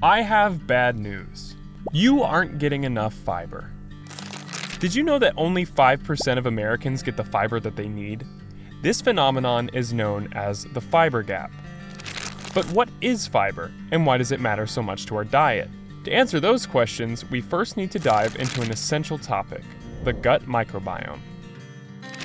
I have bad news. You aren't getting enough fiber. Did you know that only 5% of Americans get the fiber that they need? This phenomenon is known as the fiber gap. But what is fiber, and why does it matter so much to our diet? To answer those questions, we first need to dive into an essential topic, the gut microbiome.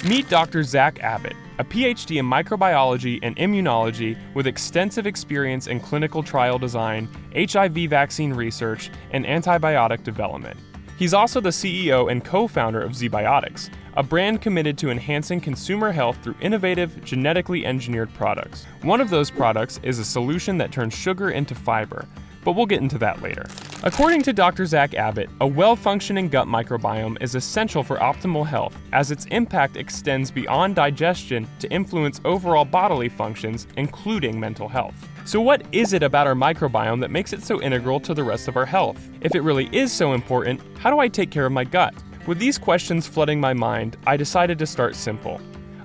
Meet Dr. Zack Abbott, a PhD in microbiology and immunology with extensive experience in clinical trial design, HIV vaccine research, and antibiotic development. He's also the CEO and co-founder of ZBiotics, a brand committed to enhancing consumer health through innovative, genetically engineered products. One of those products is a solution that turns sugar into fiber, but we'll get into that later. According to Dr. Zack Abbott, a well-functioning gut microbiome is essential for optimal health, as its impact extends beyond digestion to influence overall bodily functions, including mental health. So what is it about our microbiome that makes it so integral to the rest of our health? If it really is so important, how do I take care of my gut? With these questions flooding my mind, I decided to start simple.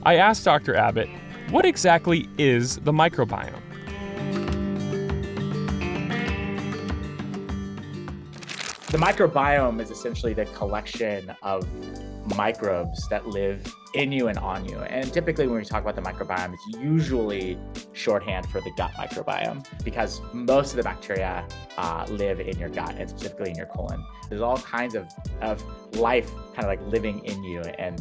I asked Dr. Abbott, what exactly is the microbiome? The microbiome is essentially the collection of microbes that live in you and on you. And typically when we talk about the microbiome, it's usually shorthand for the gut microbiome because most of the bacteria live in your gut and specifically in your colon. There's all kinds of life kind of like living in you. And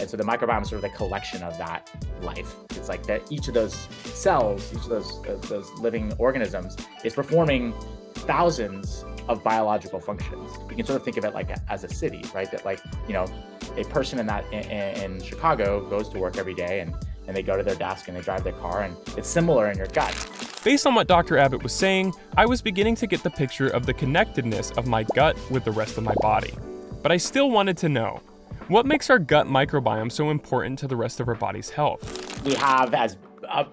so the microbiome is sort of the collection of that life. It's like that each of those cells, each of those living organisms is performing thousands of biological functions. You can sort of think of it like as a city, right? That like, a person in Chicago goes to work every day and they go to their desk and they drive their car, and it's similar in your gut. Based on what Dr. Abbott was saying, I was beginning to get the picture of the connectedness of my gut with the rest of my body. But I still wanted to know, what makes our gut microbiome so important to the rest of our body's health? We have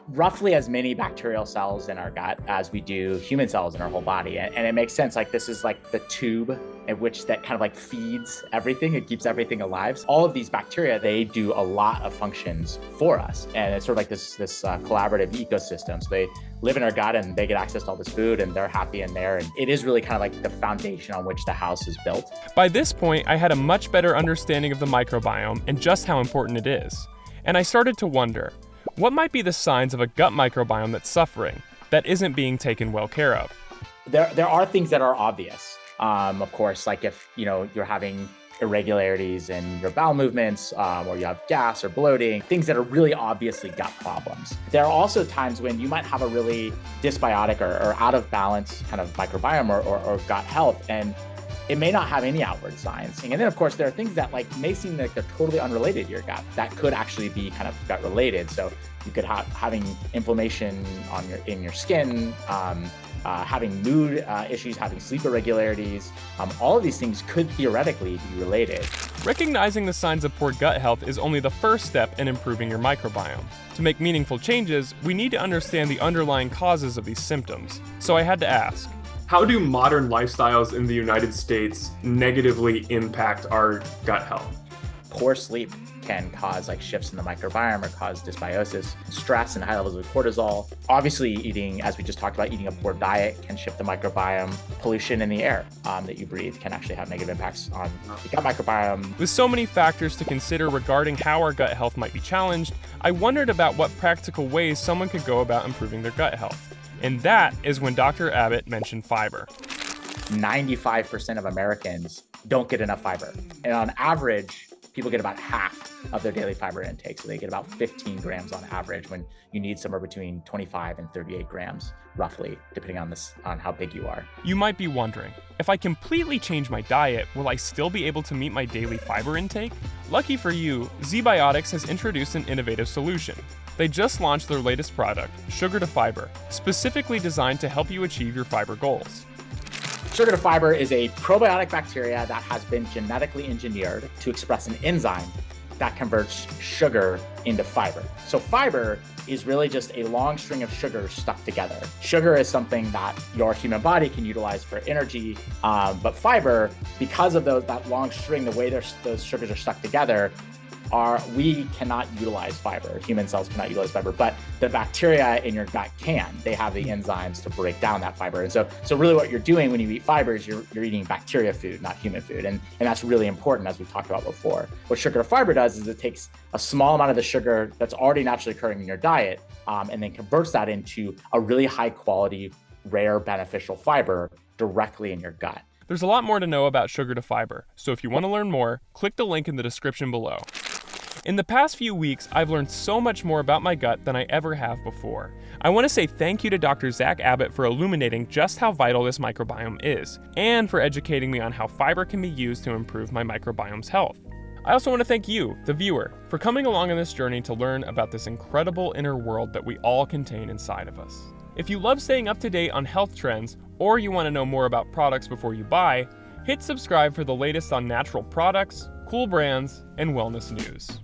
roughly as many bacterial cells in our gut as we do human cells in our whole body. And it makes sense, like this is like the tube in which that kind of like feeds everything. It keeps everything alive. All of these bacteria, they do a lot of functions for us. And it's sort of like this collaborative ecosystem. So they live in our gut and they get access to all this food and they're happy in there. And it is really kind of like the foundation on which the house is built. By this point, I had a much better understanding of the microbiome and just how important it is. And I started to wonder, what might be the signs of a gut microbiome that's suffering, that isn't being taken well care of? There are things that are obvious. Of course, like if you're having irregularities in your bowel movements, or you have gas or bloating, things that are really obviously gut problems. There are also times when you might have a really dysbiotic or out of balance kind of microbiome or gut health, and it may not have any outward signs. And then of course, there are things that may seem like they're totally unrelated to your gut that could actually be kind of gut related. So you could have having inflammation in your skin, having mood issues, having sleep irregularities. All of these things could theoretically be related. Recognizing the signs of poor gut health is only the first step in improving your microbiome. To make meaningful changes, we need to understand the underlying causes of these symptoms. So I had to ask, how do modern lifestyles in the United States negatively impact our gut health? Poor sleep can cause shifts in the microbiome or cause dysbiosis, stress and high levels of cortisol. Obviously, as we just talked about, eating a poor diet can shift the microbiome. Pollution in the air that you breathe can actually have negative impacts on the gut microbiome. With so many factors to consider regarding how our gut health might be challenged, I wondered about what practical ways someone could go about improving their gut health. And that is when Dr. Abbott mentioned fiber. 95% of Americans don't get enough fiber. And on average, people get about half of their daily fiber intake. So they get about 15 grams on average when you need somewhere between 25 and 38 grams, roughly, depending on how big you are. You might be wondering, if I completely change my diet, will I still be able to meet my daily fiber intake? Lucky for you, ZBiotics has introduced an innovative solution. They just launched their latest product, Sugar-to-Fiber, specifically designed to help you achieve your fiber goals. Sugar-to-Fiber is a probiotic bacteria that has been genetically engineered to express an enzyme that converts sugar into fiber. So fiber is really just a long string of sugars stuck together. Sugar is something that your human body can utilize for energy, but fiber, because of that long string, the way those sugars are stuck together, we cannot utilize fiber. Human cells cannot utilize fiber, but the bacteria in your gut can. They have the enzymes to break down that fiber. And so really what you're doing when you eat fiber is you're eating bacteria food, not human food. And that's really important, as we talked about before. What sugar-to-fiber does is it takes a small amount of the sugar that's already naturally occurring in your diet and then converts that into a really high quality, rare, beneficial fiber directly in your gut. There's a lot more to know about sugar-to-fiber, so if you want to learn more, click the link in the description below. In the past few weeks, I've learned so much more about my gut than I ever have before. I want to say thank you to Dr. Zack Abbott for illuminating just how vital this microbiome is, and for educating me on how fiber can be used to improve my microbiome's health. I also want to thank you, the viewer, for coming along on this journey to learn about this incredible inner world that we all contain inside of us. If you love staying up to date on health trends, or you want to know more about products before you buy, hit subscribe for the latest on natural products, cool brands, and wellness news.